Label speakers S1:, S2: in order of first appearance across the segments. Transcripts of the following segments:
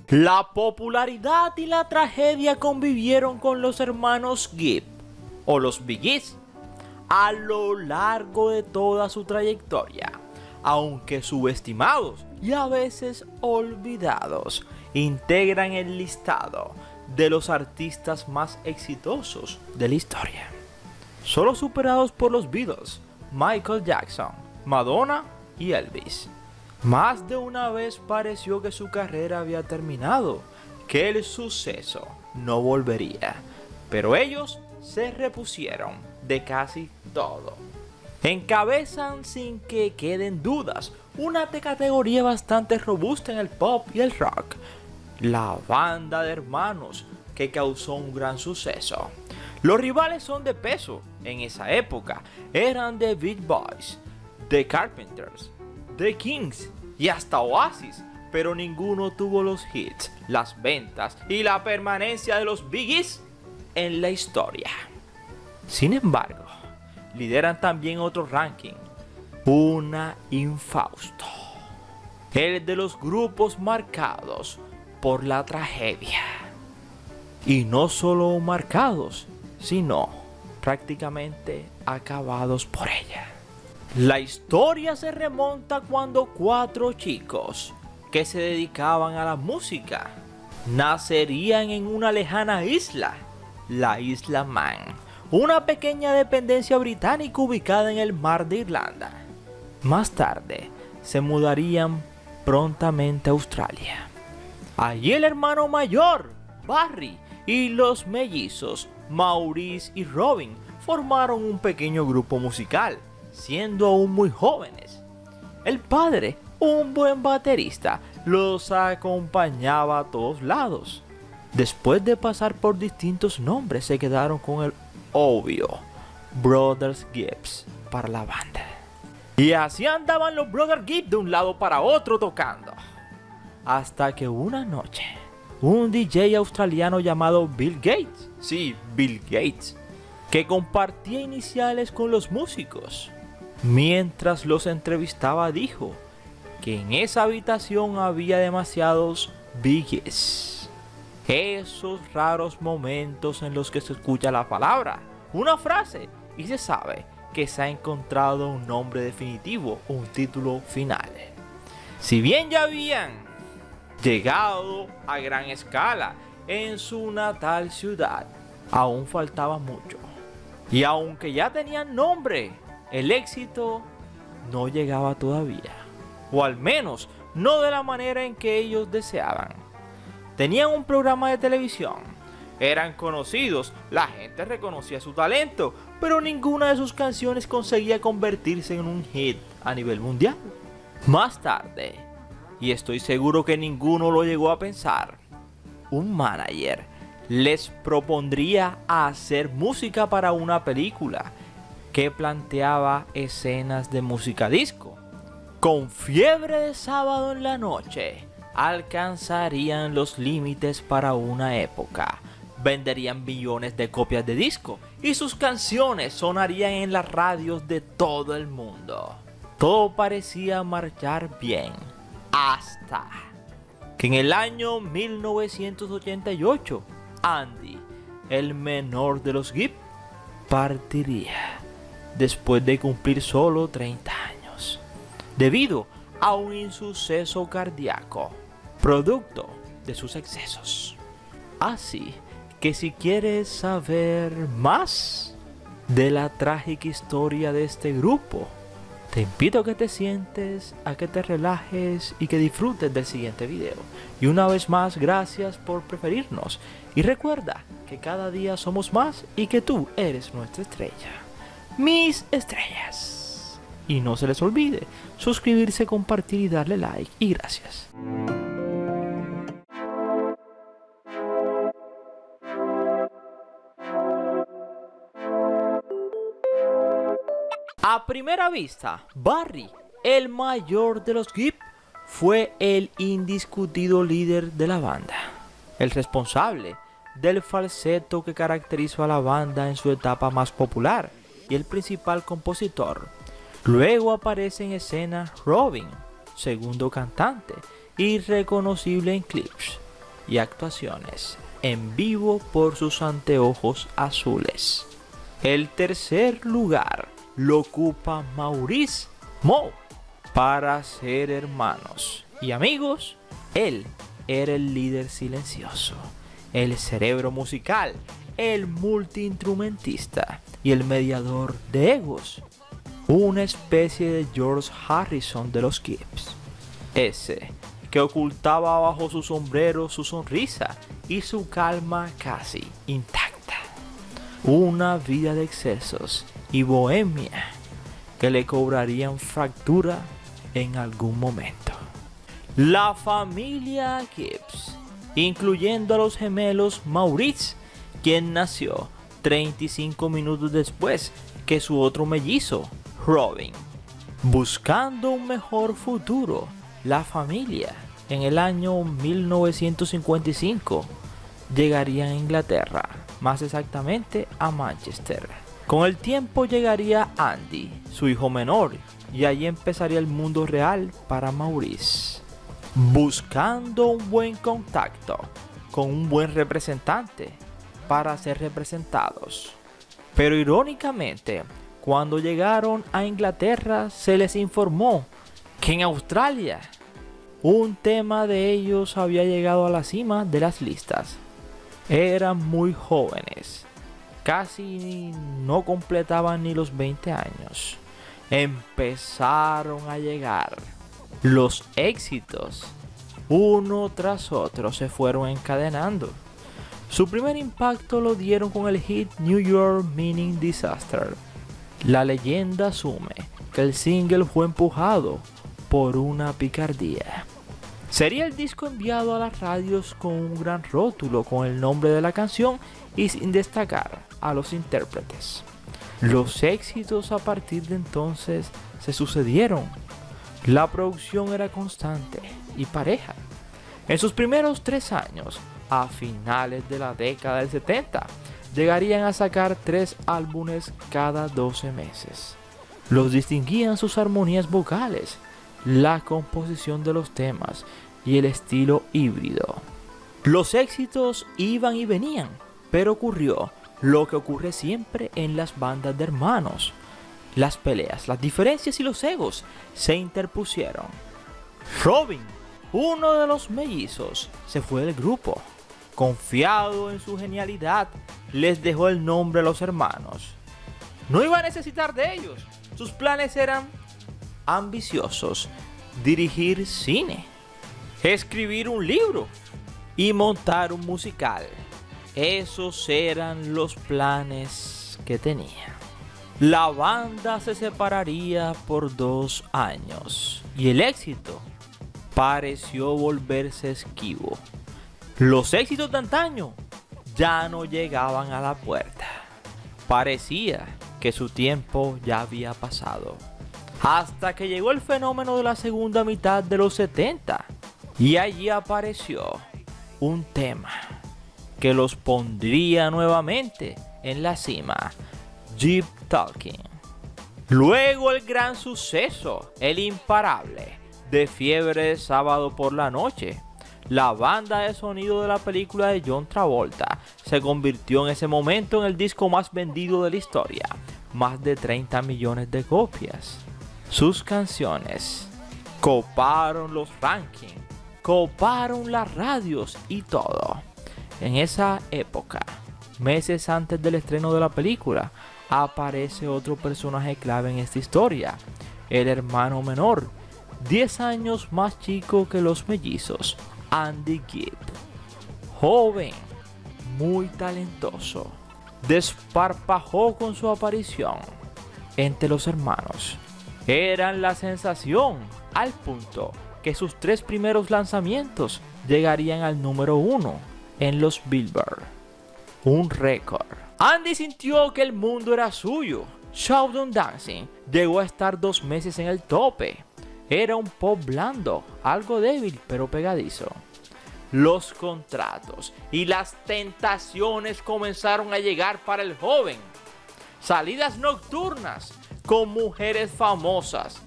S1: La popularidad y la tragedia convivieron con los hermanos Gibb, o los Bee Gees, a lo largo de toda su trayectoria, aunque subestimados y a veces olvidados, integran el listado de los artistas más exitosos de la historia, solo superados por los Beatles, Michael Jackson, Madonna y Elvis. Más de una vez pareció que su carrera había terminado, que el suceso no volvería, pero ellos se repusieron de casi todo. Encabezan sin que queden dudas una categoría bastante robusta en el pop y el rock, la banda de hermanos que causó un gran suceso. Los rivales son de peso en esa época, eran The Beach Boys, The Carpenters, The Kings y hasta Oasis, pero ninguno tuvo los hits, las ventas y la permanencia de los Bee Gees en la historia. Sin embargo, lideran también otro ranking, una infausto, el de los grupos marcados por la tragedia. Y no solo marcados, sino prácticamente acabados por ella. La historia se remonta cuando 4 chicos que se dedicaban a la música nacerían en una lejana isla, la isla Man, una pequeña dependencia británica ubicada en el mar de Irlanda. Más tarde se mudarían prontamente a Australia. Allí el hermano mayor, Barry, y los mellizos, Maurice y Robin, formaron un pequeño grupo musical, siendo aún muy jóvenes. El padre, un buen baterista, los acompañaba a todos lados. Después de pasar por distintos nombres, se quedaron con el obvio Brothers Gibbs para la banda. Y así andaban los Brothers Gibbs de un lado para otro tocando. Hasta que una noche, un DJ australiano llamado Bill Gates, sí, Bill Gates, que compartía iniciales con los músicos, mientras los entrevistaba, dijo que en esa habitación había demasiados Bee Gees. Esos raros momentos en los que se escucha la palabra, una frase, y se sabe que se ha encontrado un nombre definitivo, un título final. Si bien ya habían llegado a gran escala en su natal ciudad, aún faltaba mucho. Y aunque ya tenían nombre, el éxito no llegaba todavía, o al menos no de la manera en que ellos deseaban. Tenían un programa de televisión, eran conocidos, la gente reconocía su talento, pero ninguna de sus canciones conseguía convertirse en un hit a nivel mundial. Más tarde, y estoy seguro que ninguno lo llegó a pensar, un manager les propondría hacer música para una película que planteaba escenas de música disco. Con Fiebre de Sábado en la Noche, alcanzarían los límites para una época. Venderían millones de copias de disco y sus canciones sonarían en las radios de todo el mundo. Todo parecía marchar bien, hasta que en el año 1988, Andy, el menor de los Gibb, partiría después de cumplir solo 30 años, debido a un insuceso cardíaco, producto de sus excesos. Así que si quieres saber más de la trágica historia de este grupo, te invito a que te sientes, a que te relajes y que disfrutes del siguiente video. Y una vez más, gracias por preferirnos. Y recuerda que cada día somos más y que tú eres nuestra estrella. Mis estrellas. Y no se les olvide suscribirse, compartir y darle like. Y gracias. A primera vista, Barry, el mayor de los Gibb, fue el indiscutido líder de la banda, el responsable del falseto que caracterizó a la banda en su etapa más popular y el principal compositor. Luego aparece en escena Robin, segundo cantante, irreconocible en clips, y actuaciones en vivo por sus anteojos azules. El tercer lugar lo ocupa Maurice Mo. Para ser hermanos y amigos, él era el líder silencioso, el cerebro musical, el multiinstrumentista y el mediador de egos. Una especie de George Harrison de los Gibbs. Ese que ocultaba bajo su sombrero su sonrisa y su calma casi intacta. Una vida de excesos y bohemia que le cobrarían fractura en algún momento. La familia Gibbs, incluyendo a los gemelos Maurice, quien nació 35 minutos después que su otro mellizo, Robin. Buscando un mejor futuro, la familia en el año 1955 llegaría a Inglaterra, más exactamente a Manchester. Con el tiempo llegaría Andy, su hijo menor, y allí empezaría el mundo real para Maurice. Buscando un buen contacto con un buen representante para ser representados. Pero irónicamente, cuando llegaron a Inglaterra se les informó que en Australia un tema de ellos había llegado a la cima de las listas. Eran muy jóvenes, casi no completaban ni los 20 años. Empezaron a llegar los éxitos, uno tras otro se fueron encadenando. Su primer impacto lo dieron con el hit New York Meaning Disaster. La leyenda asume que el single fue empujado por una picardía. Sería el disco enviado a las radios con un gran rótulo con el nombre de la canción y sin destacar a los intérpretes. Los éxitos a partir de entonces se sucedieron. La producción era constante y pareja. En sus primeros 3 años, a finales de la década del 70, llegarían a sacar 3 álbumes cada 12 meses. Los distinguían sus armonías vocales, la composición de los temas y el estilo híbrido. Los éxitos iban y venían, pero ocurrió lo que ocurre siempre en las bandas de hermanos. Las peleas, las diferencias y los egos se interpusieron. Robin, uno de los mellizos, se fue del grupo. Confiado en su genialidad, les dejó el nombre a los hermanos. No iba a necesitar de ellos. Sus planes eran ambiciosos: dirigir cine, escribir un libro y montar un musical. Esos eran los planes que tenía. La banda se separaría por 2 años y el éxito pareció volverse esquivo. Los éxitos de antaño ya no llegaban a la puerta. Parecía que su tiempo ya había pasado. Hasta que llegó el fenómeno de la segunda mitad de los 70 y allí apareció un tema que los pondría nuevamente en la cima: Jeep Talking. Luego el gran suceso, el imparable, de Fiebre de Sábado por la Noche. La banda de sonido de la película de John Travolta se convirtió en ese momento en el disco más vendido de la historia, más de 30 millones de copias. Sus canciones coparon los rankings, coparon las radios y todo. En esa época, meses antes del estreno de la película, aparece otro personaje clave en esta historia: el hermano menor, 10 años más chico que los mellizos, Andy Gibb. Joven, muy talentoso, desparpajó con su aparición entre los hermanos. Eran la sensación, al punto que sus 3 primeros lanzamientos llegarían al número 1 en los Billboard. Un récord. Andy sintió que el mundo era suyo. Showdown Dancing llegó a estar 2 meses en el tope. Era un pop blando, algo débil pero pegadizo. Los contratos y las tentaciones comenzaron a llegar para el joven. Salidas nocturnas con mujeres famosas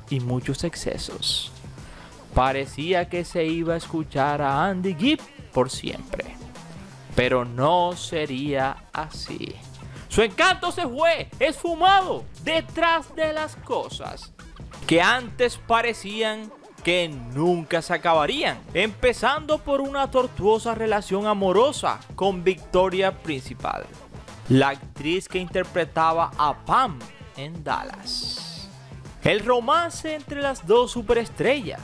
S1: y muchos excesos. Parecía que se iba a escuchar a Andy Gibb por siempre. Pero no sería así. Su encanto se fue esfumado detrás de las cosas que antes parecían que nunca se acabarían, empezando por una tortuosa relación amorosa con Victoria Principal, la actriz que interpretaba a Pam en Dallas. El romance entre las dos superestrellas,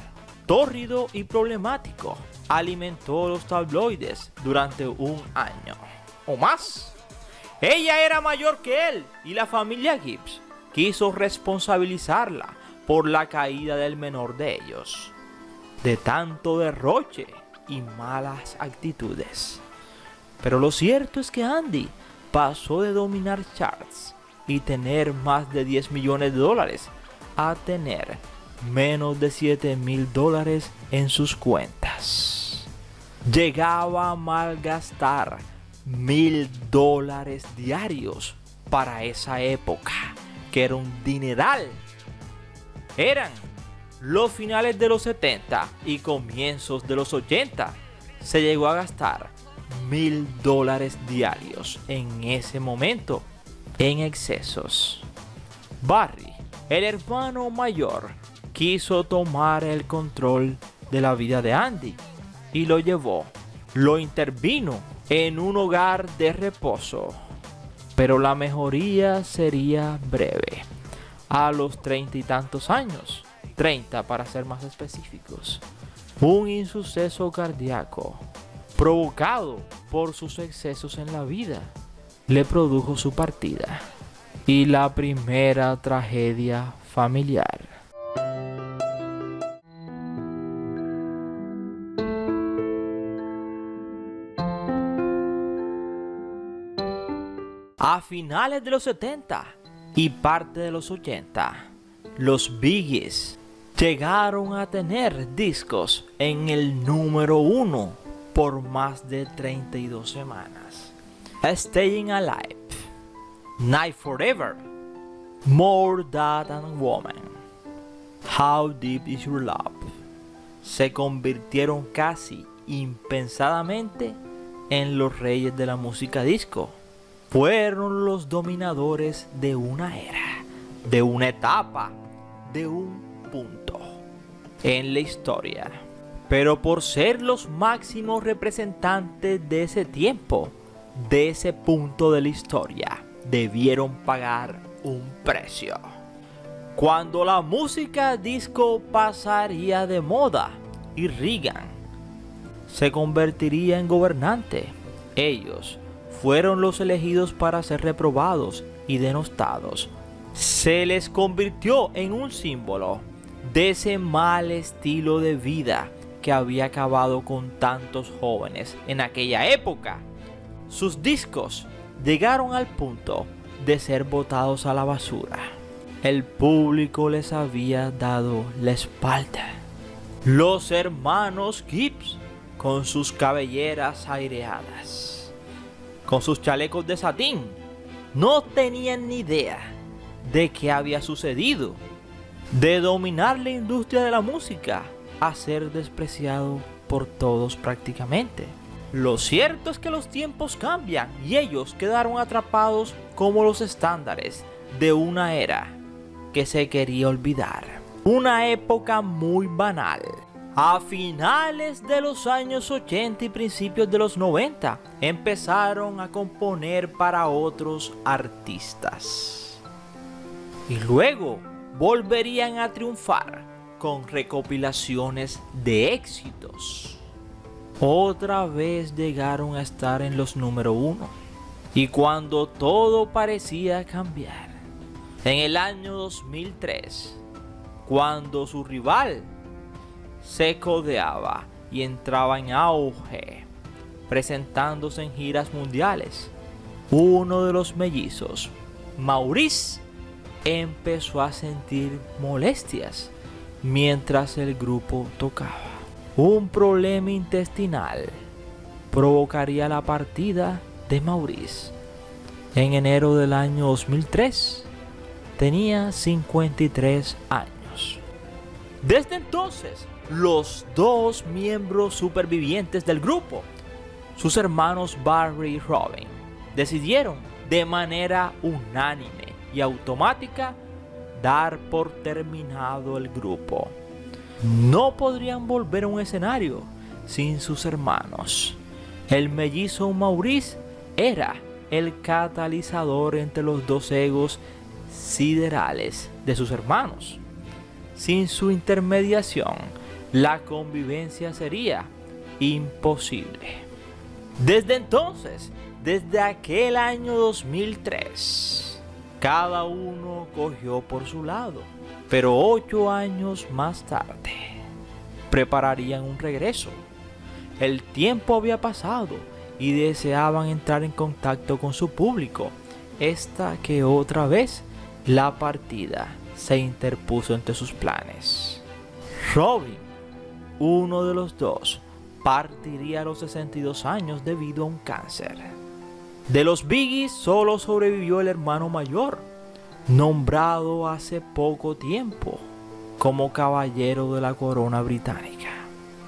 S1: tórrido y problemático, alimentó los tabloides durante un año o más. Ella era mayor que él y la familia Gibbs quiso responsabilizarla por la caída del menor de ellos, de tanto derroche y malas actitudes. Pero lo cierto es que Andy pasó de dominar charts y tener más de $10 millones a tener menos de $7,000 en sus cuentas. Llegaba a malgastar $1,000 diarios para esa época, que era un dineral. Eran los finales de los 70 y comienzos de los 80. Se llegó a gastar $1,000 diarios en ese momento en excesos. Barry, el hermano mayor, quiso tomar el control de la vida de Andy y lo intervino en un hogar de reposo. Pero la mejoría sería breve. A los 30 y tantos años, 30 para ser más específicos, un insuceso cardíaco provocado por sus excesos en la vida le produjo su partida y la primera tragedia familiar. A finales de los 70 y parte de los 80, los Bee Gees llegaron a tener discos en el número 1 por más de 32 semanas. Staying Alive, Night Forever, More Than a Woman, How Deep Is Your Love se convirtieron casi impensadamente en los reyes de la música disco. Fueron los dominadores de una era, de una etapa, de un punto en la historia. Pero por ser los máximos representantes de ese tiempo, de ese punto de la historia, debieron pagar un precio. Cuando la música disco pasaría de moda y Reagan se convertiría en gobernante, ellos fueron los elegidos para ser reprobados y denostados. Se les convirtió en un símbolo de ese mal estilo de vida que había acabado con tantos jóvenes en aquella época. Sus discos llegaron al punto de ser botados a la basura. El público les había dado la espalda. Los hermanos Gibbs, con sus cabelleras aireadas, con sus chalecos de satín, no tenían ni idea de qué había sucedido. De dominar la industria de la música a ser despreciado por todos prácticamente. Lo cierto es que los tiempos cambian y ellos quedaron atrapados como los estándares de una era que se quería olvidar. Una época muy banal. A finales de los años 80 y principios de los 90 empezaron a componer para otros artistas. Y luego volverían a triunfar con recopilaciones de éxitos. Otra vez llegaron a estar en los número 1. Y cuando todo parecía cambiar, en el año 2003, cuando su rival se codeaba y entraba en auge, presentándose en giras mundiales, uno de los mellizos, Maurice, empezó a sentir molestias mientras el grupo tocaba. Un problema intestinal provocaría la partida de Maurice. En enero del año 2003, tenía 53 años. Desde entonces, los dos miembros supervivientes del grupo sus hermanos Barry y Robin decidieron de manera unánime y automática dar por terminado el grupo. No podrían volver a un escenario sin sus hermanos. El mellizo Maurice era el catalizador entre los dos egos siderales de sus hermanos. Sin su intermediación, la convivencia sería imposible. Desde entonces, desde aquel año 2003, cada uno cogió por su lado, pero 8 años más tarde, prepararían un regreso. El tiempo había pasado y deseaban entrar en contacto con su público, hasta que otra vez la partida se interpuso entre sus planes. Robin, uno de los dos, partiría a los 62 años debido a un cáncer. De los Biggies solo sobrevivió el hermano mayor, nombrado hace poco tiempo como caballero de la corona británica.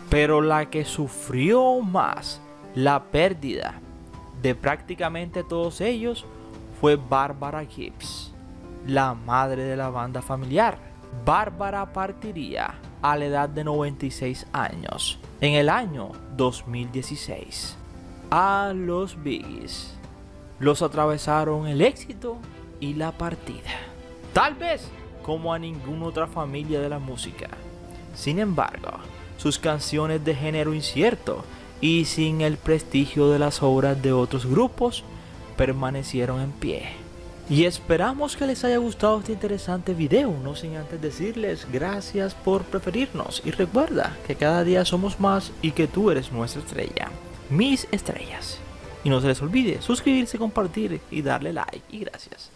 S1: Pero la que sufrió más la pérdida de prácticamente todos ellos fue Barbara Gibbs, la madre de la banda familiar. Barbara partiría a la edad de 96 años en el año 2016. A los Biggies los atravesaron el éxito y la partida, tal vez como a ninguna otra familia de la música. Sin embargo, sus canciones de género incierto y sin el prestigio de las obras de otros grupos permanecieron en pie. Y esperamos que les haya gustado este interesante video, no sin antes decirles gracias por preferirnos, y recuerda que cada día somos más y que tú eres nuestra estrella, mis estrellas. Y no se les olvide suscribirse, compartir y darle like, y gracias.